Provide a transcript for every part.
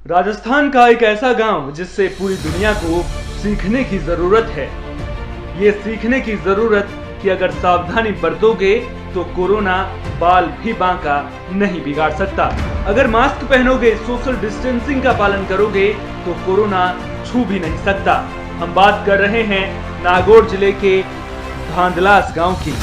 राजस्थान का एक ऐसा गांव जिससे पूरी दुनिया को सीखने की जरूरत है। ये सीखने की जरूरत कि अगर सावधानी बरतोगे तो कोरोना बाल भी बांका नहीं बिगाड़ सकता। अगर मास्क पहनोगे, सोशल डिस्टेंसिंग का पालन करोगे तो कोरोना छू भी नहीं सकता। हम बात कर रहे हैं नागौर जिले के धांधलास गांव की।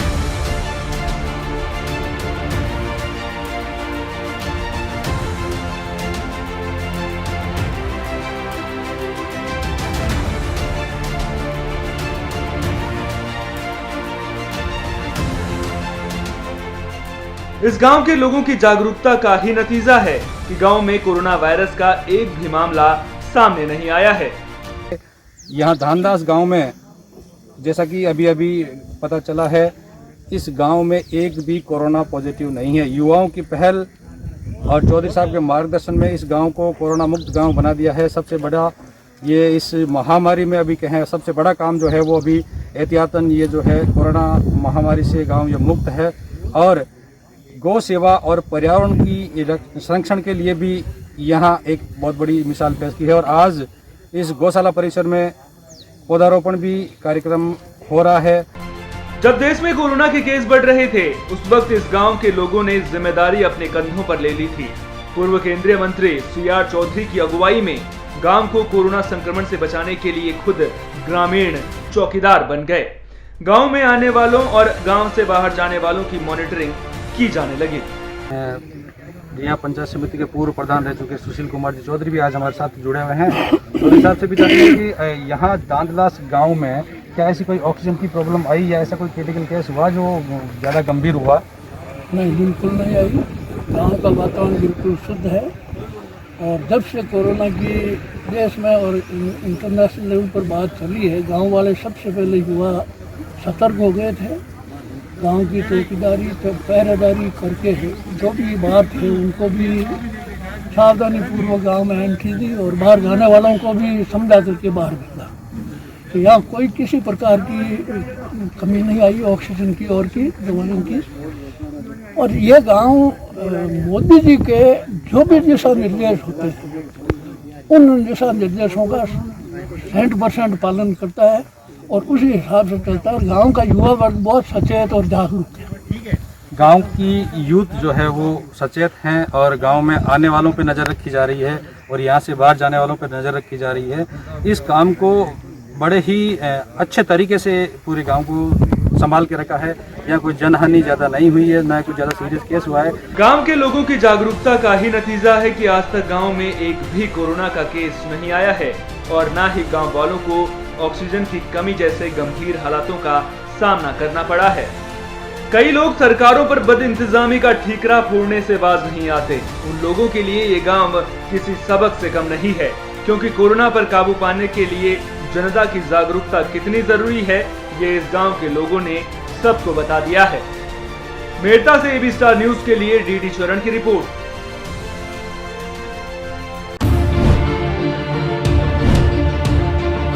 इस गांव के लोगों की जागरूकता का ही नतीजा है कि गांव में कोरोना वायरस का एक भी मामला सामने नहीं आया है। यहाँ धानदास गांव में जैसा कि अभी पता चला है, इस गांव में एक भी कोरोना पॉजिटिव नहीं है। युवाओं की पहल और चौधरी साहब के मार्गदर्शन में इस गांव को कोरोना मुक्त गांव बना दिया है। सबसे बड़ा ये इस महामारी में अभी कहें सबसे बड़ा काम जो है वो अभी एहतियातन ये जो है कोरोना महामारी से गांव ये मुक्त है। और गौ सेवा और पर्यावरण की संरक्षण के लिए भी यहाँ एक बहुत बड़ी मिसाल पेश की है। और आज इस गौशाला परिसर में पौधारोपण भी कार्यक्रम हो रहा है। जब देश में कोरोना के केस बढ़ रहे थे, उस वक्त इस गांव के लोगों ने जिम्मेदारी अपने कंधों पर ले ली थी। पूर्व केंद्रीय मंत्री CR चौधरी की अगुवाई में गांव को कोरोना संक्रमण से बचाने के लिए खुद ग्रामीण चौकीदार बन गए। गांव में आने वालों और गांव से बाहर जाने वालों की मॉनिटरिंग की जाने लगी। यहाँ पंचायत समिति के पूर्व प्रधान रह चुके सुशील कुमार जी चौधरी भी आज हमारे साथ जुड़े हुए हैं। चौधरी साहब से भी जानते हैं कि यहाँ धांधलास गांव में क्या ऐसी कोई ऑक्सीजन की प्रॉब्लम आई या ऐसा कोई क्रिटिकल केस हुआ जो ज़्यादा गंभीर हुआ? नहीं, बिल्कुल नहीं आई। गांव का वातावरण बिल्कुल शुद्ध है। और जब से कोरोना की देश में और इंटरनेशनल लेवल पर बात चली है, गांव वाले सबसे पहले युवा सतर्क हो गए थे। गांव की चौकीदारी पहरेदारी करके जो भी बात है उनको भी सावधानी पूर्वक गांव में एंट्री दी और बाहर जाने वालों को भी समझा करके बाहर भेजा। तो यहाँ कोई किसी प्रकार की कमी नहीं आई ऑक्सीजन की और की दवाइयों की। और ये गांव मोदी जी के जो भी दिशा निर्देश होते हैं उन दिशा निर्देशों का 100% पालन करता है और उसी हिसाब से चलता है। गांव का युवा वर्ग बहुत सचेत और जागरूक है। गांव की यूथ जो है वो सचेत हैं और गांव में आने वालों पे नज़र रखी जा रही है और यहाँ से बाहर जाने वालों पे नज़र रखी जा रही है। इस काम को बड़े ही अच्छे तरीके से पूरे गांव को संभाल के रखा है। यहाँ कोई जनहानि ज़्यादा नहीं हुई है, न कोई ज़्यादा सीरियस केस हुआ है। गांव के लोगों की जागरूकता का ही नतीजा है कि आज तक गांव में एक भी कोरोना का केस नहीं आया है और न ही गांव वालों को ऑक्सीजन की कमी जैसे गंभीर हालातों का सामना करना पड़ा है। कई लोग सरकारों पर बदइंतजामी का ठीकरा फोड़ने से बाज नहीं आते। उन लोगों के लिए ये गांव किसी सबक से कम नहीं है, क्योंकि कोरोना पर काबू पाने के लिए जनता की जागरूकता कितनी जरूरी है ये इस गांव के लोगों ने सबको बता दिया है। मेरठा से AB स्टार न्यूज के लिए DD चरण की रिपोर्ट।